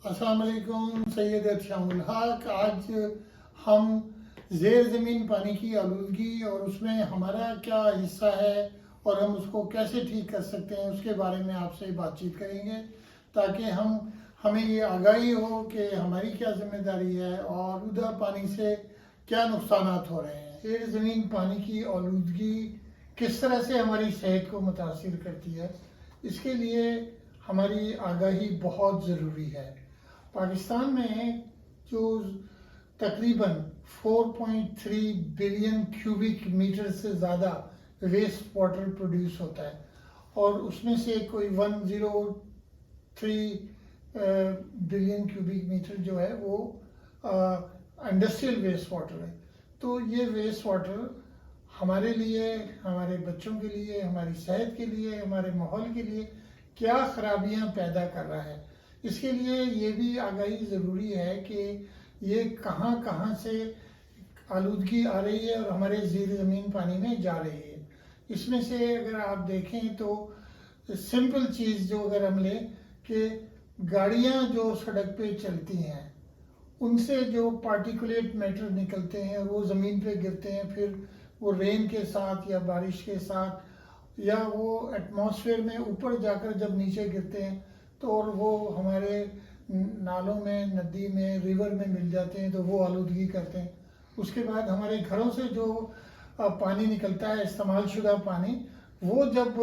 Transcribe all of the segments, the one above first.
अस्सलाम वालेकुम, सैयद शामुल हक। आज हम ज़ेर ज़मीन पानी की आलूदगी और उसमें हमारा क्या हिस्सा है और हम उसको कैसे ठीक कर सकते हैं उसके बारे में आपसे बातचीत करेंगे, ताकि हमें ये आगाही हो कि हमारी क्या जिम्मेदारी है और आलूदा पानी से क्या नुकसान हो रहे हैं। ज़ेर ज़मीन पानी की आलूदगी किस तरह से हमारी सेहत को मुतासिर करती है, इसके लिए हमारी आगाही बहुत ज़रूरी है। पाकिस्तान में जो तकरीबन 4.3 बिलियन क्यूबिक मीटर से ज़्यादा वेस्ट वाटर प्रोड्यूस होता है और उसमें से कोई 103 बिलियन क्यूबिक मीटर जो है वो इंडस्ट्रियल वेस्ट वाटर है। तो ये वेस्ट वाटर हमारे लिए, हमारे बच्चों के लिए, हमारी सेहत के लिए, हमारे माहौल के लिए क्या खराबियां पैदा कर रहा है। इसके लिए ये भी आगाही ज़रूरी है कि ये कहाँ कहाँ से आलूदगी आ रही है और हमारे ज़ेर ज़मीन पानी में जा रही है। इसमें से अगर आप देखें तो सिंपल चीज़ जो अगर हम लें कि गाड़ियाँ जो सड़क पे चलती हैं उनसे जो पार्टिकुलेट मैटर निकलते हैं वो ज़मीन पे गिरते हैं, फिर वो रेन के साथ या बारिश के साथ या वो एटमॉस्फेयर में ऊपर जाकर जब नीचे गिरते हैं तो और वो हमारे नालों में, नदी में, रिवर में मिल जाते हैं तो वो आलूदगी करते हैं। उसके बाद हमारे घरों से जो पानी निकलता है, इस्तेमाल शुदा पानी, वो जब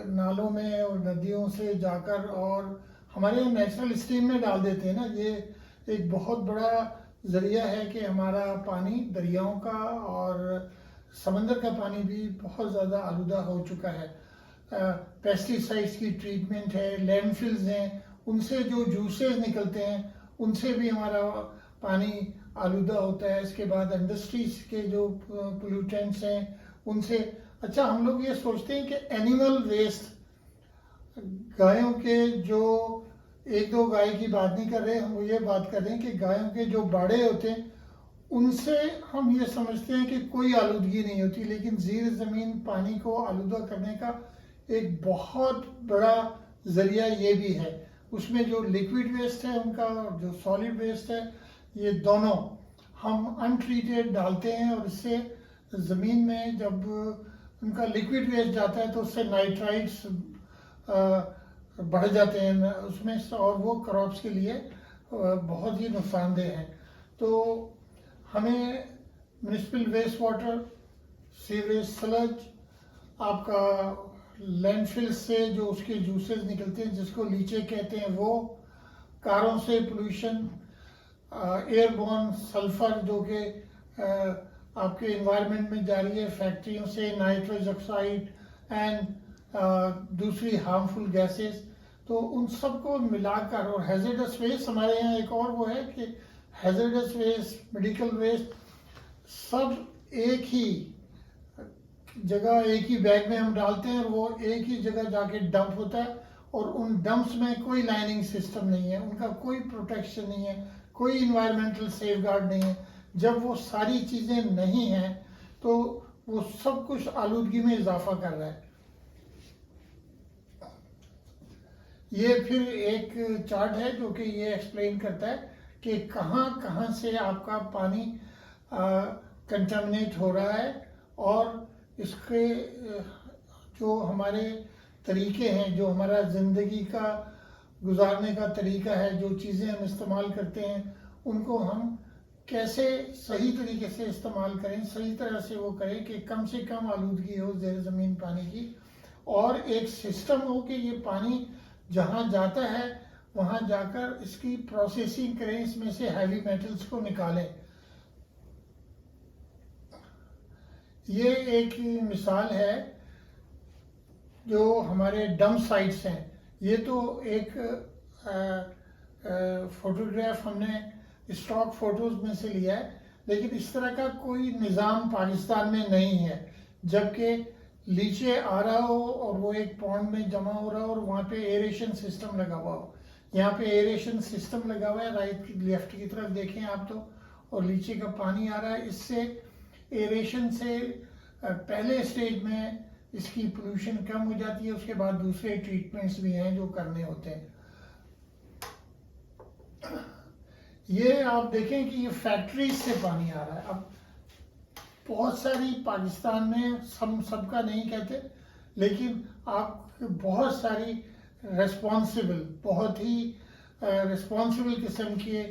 नालों में और नदियों से जाकर और हमारे नेचुरल स्ट्रीम में डाल देते हैं ना, ये एक बहुत बड़ा ज़रिया है कि हमारा पानी, दरियाओं का और समंदर का पानी भी बहुत ज़्यादा आलूदा हो चुका है। पेस्टिसाइड्स की ट्रीटमेंट है, लैंडफिल्स हैं, उनसे जो जूसेस निकलते हैं उनसे भी हमारा पानी आलूदा होता है। इसके बाद इंडस्ट्रीज के जो पोल्यूटेंट्स हैं उनसे। अच्छा, हम लोग ये सोचते हैं कि एनिमल वेस्ट, गायों के जो, एक दो गाय की बात नहीं कर रहे, हम ये बात कर रहे हैं कि गायों के जो बाड़े होते हैं उनसे हम ये समझते हैं कि कोई आलूदगी नहीं होती, लेकिन ज़ेर ज़मीन पानी को आलूदा करने का एक बहुत बड़ा ज़रिया ये भी है। उसमें जो लिक्विड वेस्ट है उनका और जो सॉलिड वेस्ट है, ये दोनों हम अनट्रीटेड डालते हैं और इससे ज़मीन में जब उनका लिक्विड वेस्ट जाता है तो उससे नाइट्राइट्स बढ़ जाते हैं उसमें, और वो क्रॉप्स के लिए बहुत ही नुकसानदेह हैं। तो हमें municipal waste water, sewerage sludge, आपका लैंडफिल से जो उसके जूसेस निकलते हैं जिसको लीचे कहते हैं वो, कारों से पोल्यूशन, एयरबॉर्न सल्फर जो कि आपके इन्वायरमेंट में जा रही है फैक्ट्रियों से, नाइट्रस ऑक्साइड एंड दूसरी हार्मफुल गैसेस, तो उन सबको मिलाकर, और हैजर्डस वेस्ट हमारे यहाँ एक और वो है कि हैजर्डस वेस्ट, मेडिकल वेस्ट, सब एक ही जगह, एक ही बैग में हम डालते हैं और वो एक ही जगह जाके डंप होता है और उन डंप्स में कोई लाइनिंग सिस्टम नहीं है, उनका कोई प्रोटेक्शन नहीं है, कोई इन्वायरमेंटल सेफगार्ड नहीं है। जब वो सारी चीज़ें नहीं हैं तो वो सब कुछ आलूदगी में इजाफा कर रहा है। ये फिर एक चार्ट है जो कि ये एक्सप्लेन करता है कि कहाँ कहाँ से आपका पानी कंटामिनेट हो रहा है और इसके जो हमारे तरीके हैं, जो हमारा ज़िंदगी का गुजारने का तरीका है, जो चीज़ें हम इस्तेमाल करते हैं उनको हम कैसे सही तरीके से इस्तेमाल करें, सही तरह से वो करें कि कम से कम आलूदगी हो ज़ेर ज़मीन पानी की, और एक सिस्टम हो कि ये पानी जहाँ जाता है वहाँ जाकर इसकी प्रोसेसिंग करें, इसमें से हैवी मेटल्स को निकालें। ये एक मिसाल है जो हमारे डंप साइट्स हैं। ये तो एक फोटोग्राफ हमने स्टॉक फोटोज में से लिया है, लेकिन इस तरह का कोई निज़ाम पाकिस्तान में नहीं है। जबकि लीचे आ रहा हो और वो एक पॉन्ड में जमा हो रहा हो और वहाँ पे एरेशन सिस्टम लगा हुआ हो। यहाँ पे एरेशन सिस्टम लगा हुआ है, राइट की लेफ्ट की तरफ देखें आप तो, और लीचे का पानी आ रहा है। इससे एरेशन से पहले स्टेज में इसकी पोल्यूशन कम हो जाती है, उसके बाद दूसरे ट्रीटमेंट्स भी हैं जो करने होते हैं। ये आप देखें कि ये फैक्ट्रीज से पानी आ रहा है। अब बहुत सारी पाकिस्तान में, सबका नहीं कहते, लेकिन आप बहुत सारी बहुत ही रिस्पॉन्सिबल किस्म के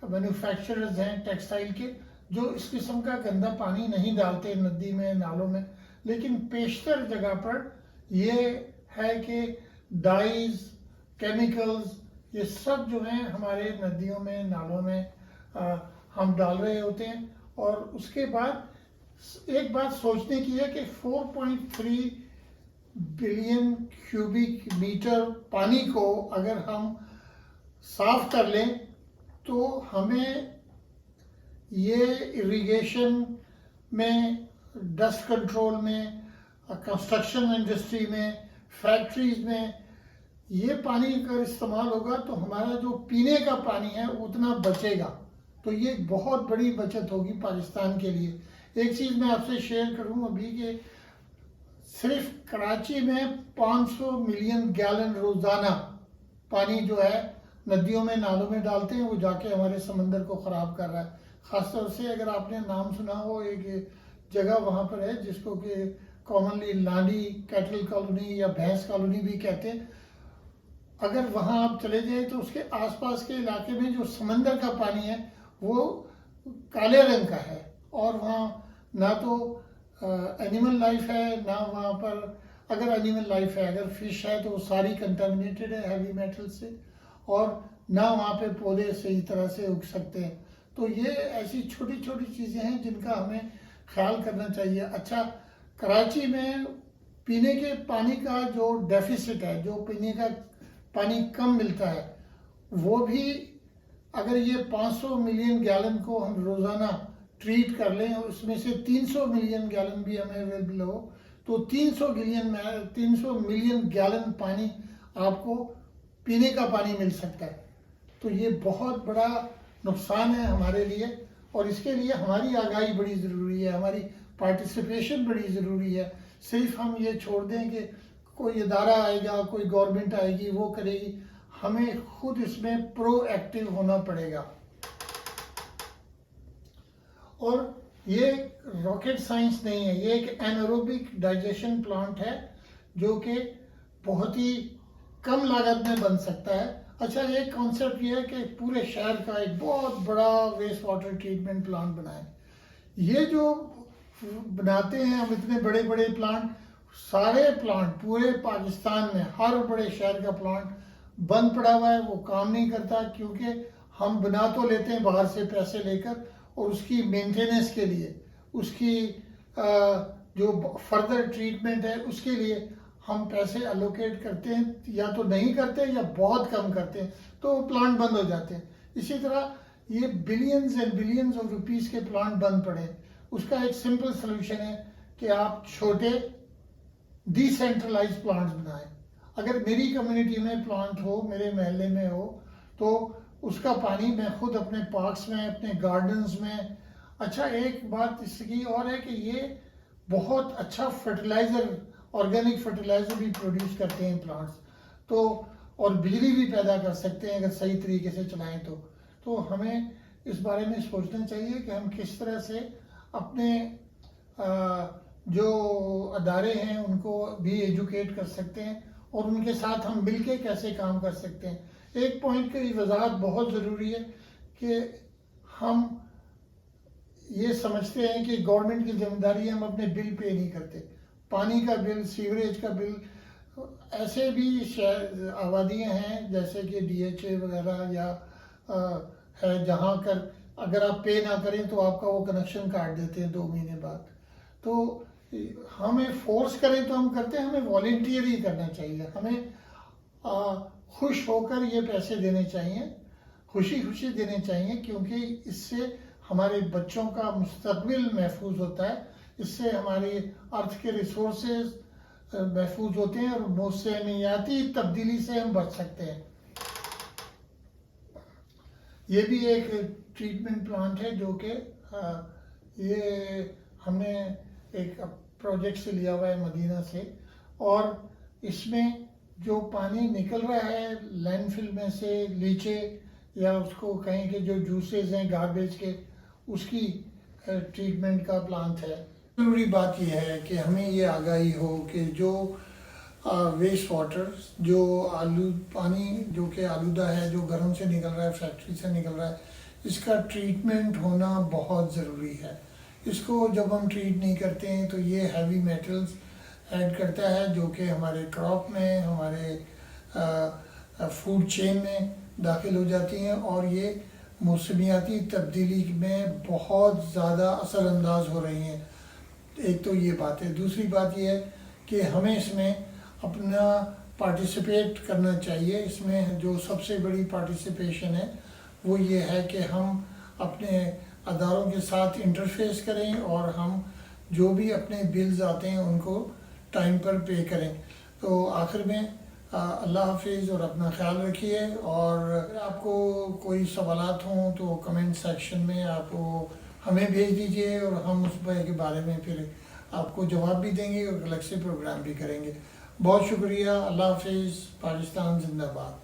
मैन्युफैक्चरर्स हैं टेक्सटाइल के, जो इस किस्म का गंदा पानी नहीं डालते नदी में, नालों में। लेकिन पेशतर जगह पर ये है कि डाइज, केमिकल्स, ये सब जो हैं हमारे नदियों में, नालों में हम डाल रहे होते हैं। और उसके बाद एक बात सोचने की है कि 4.3 बिलियन क्यूबिक मीटर पानी को अगर हम साफ कर लें तो हमें ये इरिगेशन में, डस्ट कंट्रोल में, कंस्ट्रक्शन इंडस्ट्री में, फैक्ट्रीज में ये पानी अगर इस्तेमाल होगा तो हमारा जो पीने का पानी है उतना बचेगा। तो ये बहुत बड़ी बचत होगी पाकिस्तान के लिए। एक चीज़ मैं आपसे शेयर करूं अभी कि सिर्फ कराची में 500 मिलियन गैलन रोज़ाना पानी जो है नदियों में, नालों में डालते हैं, वो जाके हमारे समंदर को ख़राब कर रहा है। ख़ासतौर से अगर आपने नाम सुना हो, एक जगह वहाँ पर है जिसको कि कॉमनली लांडी कैटल कॉलोनी या भैंस कॉलोनी भी कहते हैं। अगर वहाँ आप चले जाए तो उसके आसपास के इलाके में जो समंदर का पानी है वो काले रंग का है, और वहाँ ना तो एनिमल लाइफ है, ना वहाँ पर, अगर एनिमल लाइफ है, अगर फिश है तो वो सारी कंटामिनेटेड है हैवी मेटल से, और ना वहाँ पे पौधे सही तरह से उग सकते हैं। तो ये ऐसी छोटी छोटी चीज़ें हैं जिनका हमें ख्याल करना चाहिए। अच्छा, कराची में पीने के पानी का जो डेफिसिट है, जो पीने का पानी कम मिलता है, वो भी अगर ये 500 मिलियन गैलन को हम रोज़ाना ट्रीट कर लें और उसमें से 300 मिलियन गैलन भी हमें अवेलेबल हो, तो 300 मिलियन गैलन पानी आपको पीने का पानी मिल सकता है। तो ये बहुत बड़ा नुकसान है हमारे लिए, और इसके लिए हमारी आगाही बड़ी ज़रूरी है, हमारी पार्टिसिपेशन बड़ी ज़रूरी है। सिर्फ हम ये छोड़ दें कि कोई इदारा आएगा, कोई गवर्नमेंट आएगी, वो करेगी, हमें खुद इसमें प्रोएक्टिव होना पड़ेगा। और ये रॉकेट साइंस नहीं है, ये एक एनारोबिक डाइजेशन प्लांट है जो कि बहुत ही कम लागत में बन सकता है। अच्छा, एक कॉन्सेप्ट ये है कि पूरे शहर का एक बहुत बड़ा वेस्ट वाटर ट्रीटमेंट प्लांट बनाएं। ये जो बनाते हैं हम इतने बड़े बड़े प्लांट, सारे प्लांट पूरे पाकिस्तान में हर बड़े शहर का प्लांट बंद पड़ा हुआ है, वो काम नहीं करता, क्योंकि हम बना तो लेते हैं बाहर से पैसे लेकर, और उसकी मेंटेनेंस के लिए, उसकी जो फर्दर ट्रीटमेंट है उसके लिए हम पैसे अलोकेट करते हैं, या तो नहीं करते या बहुत कम करते हैं, तो प्लांट बंद हो जाते हैं। इसी तरह ये billions and billions of rupees के प्लांट बंद पड़े। उसका एक सिंपल सोल्यूशन है कि आप छोटे डिसेंट्रलाइज प्लांट्स बनाएं। अगर मेरी कम्युनिटी में प्लांट हो, मेरे महल्ले में हो, तो उसका पानी मैं खुद अपने पार्क्स में, अपने गार्डन्स में। अच्छा, एक बात इसकी और है कि ये बहुत अच्छा फर्टिलाइज़र, ऑर्गेनिक फर्टिलाइज़र भी प्रोड्यूस करते हैं प्लांट्स, तो और बिजली भी पैदा कर सकते हैं अगर सही तरीके से चलाएं तो हमें इस बारे में सोचना चाहिए कि हम किस तरह से अपने जो अदारे हैं उनको भी एजुकेट कर सकते हैं, और उनके साथ हम मिलके कैसे काम कर सकते हैं। एक पॉइंट की वजाहत बहुत ज़रूरी है कि हम ये समझते हैं कि गवर्नमेंट की जिम्मेदारी है, हम अपने बिल पे नहीं करते। पानी का बिल, सीवरेज का बिल, ऐसे भी आबादियाँ हैं जैसे कि DHA वगैरह या है, जहाँ कर अगर आप पे ना करें तो आपका वो कनेक्शन काट देते हैं 2 महीने बाद। तो हमें फोर्स करें तो हम करते हैं, हमें वॉलंटियर ही करना चाहिए। हमें खुश होकर ये पैसे देने चाहिए, खुशी खुशी देने चाहिए, क्योंकि इससे हमारे बच्चों का मुस्तकबिल महफूज होता है, इससे हमारे अर्थ के रिसोर्सेज महफूज होते हैं, और मौसमियाती तब्दीली से हम बच सकते हैं। ये भी एक ट्रीटमेंट प्लांट है जो कि ये हमने एक प्रोजेक्ट से लिया हुआ है मदीना से, और इसमें जो पानी निकल रहा है लैंडफिल में से नीचे या उसको कहें कि जो जूसेस हैं गार्बेज के उसकी ट्रीटमेंट का प्लांट है। ज़रूरी बात यह है कि हमें ये आगाही हो कि जो वेस्ट वाटर, जो पानी जो कि आलूदा है, जो घरों से निकल रहा है, फैक्ट्री से निकल रहा है, इसका ट्रीटमेंट होना बहुत ज़रूरी है। इसको जब हम ट्रीट नहीं करते हैं तो ये हैवी मेटल्स ऐड करता है जो कि हमारे क्रॉप में, हमारे फूड चेन में दाखिल हो जाती हैं और ये मौसमियाती तब्दीली में बहुत ज़्यादा असरअंदाज हो रही हैं। एक तो ये बात है। दूसरी बात ये है कि हमें इसमें अपना पार्टिसिपेट करना चाहिए। इसमें जो सबसे बड़ी पार्टिसिपेशन है वो ये है कि हम अपने अदारों के साथ इंटरफेस करें और हम जो भी अपने बिल्स आते हैं उनको टाइम पर पे करें। तो आखिर में अल्लाह हाफिज़ और अपना ख्याल रखिए। और अगर आपको कोई सवालात हों तो कमेंट सेक्शन में आप हमें भेज दीजिए और हम उस के बारे में फिर आपको जवाब भी देंगे और अलग से प्रोग्राम भी करेंगे। बहुत शुक्रिया। अल्लाह हाफिज़। पाकिस्तान जिंदाबाद।